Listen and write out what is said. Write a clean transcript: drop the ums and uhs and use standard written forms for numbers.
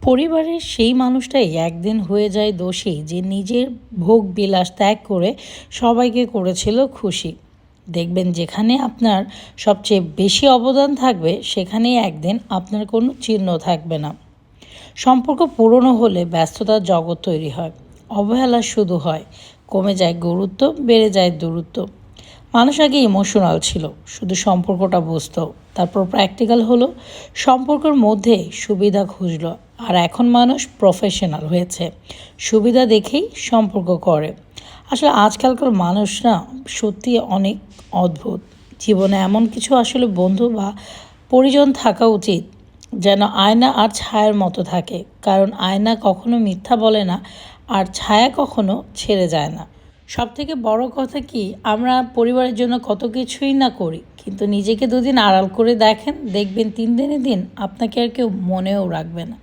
পরিবারের সেই মানুষটাই একদিন হয়ে যায় দোষী যে নিজের ভোগ বিলাস ত্যাগ করে সবাইকে করেছিল খুশি। দেখবেন যেখানে আপনার সবচেয়ে বেশি অবদান থাকবে সেখানেই একদিন আপনার কোনো চিহ্ন থাকবে না। সম্পর্ক পুরনো হলে ব্যস্ততার জগৎ তৈরি হয়, অবহেলা শুধু হয়, কমে যায় গুরুত্ব, বেড়ে যায় দূরত্ব। মানুষ আগে ইমোশনাল ছিল, শুধু সম্পর্কটা বুঝতো, তারপর প্র্যাকটিক্যাল হলো, সম্পর্কের মধ্যে সুবিধা খুঁজলো। আর এখন মানুষ প্রফেশনাল হয়েছে, সুবিধা দেখেই সম্পর্ক করে। আসলে আজকালকার মানুষ না সত্যি অনেক অদ্ভুত। জীবনে এমন কিছু আসলে বন্ধু বা পরিজন থাকা উচিত যেন আয়না আর ছায়ার মতো থাকে, কারণ আয়না কখনো মিথ্যা বলে না, আর ছায়া কখনো ছেড়ে যায় না। সবথেকে বড় কথা কি, আমরা পরিবারের জন্য কত কিছুই না করি, কিন্তু নিজেকে দুদিন আড়াল করে দেখেন, দেখবেন 3 দিনের দিন আপনাকে আর কেউ মনেও রাখবে না।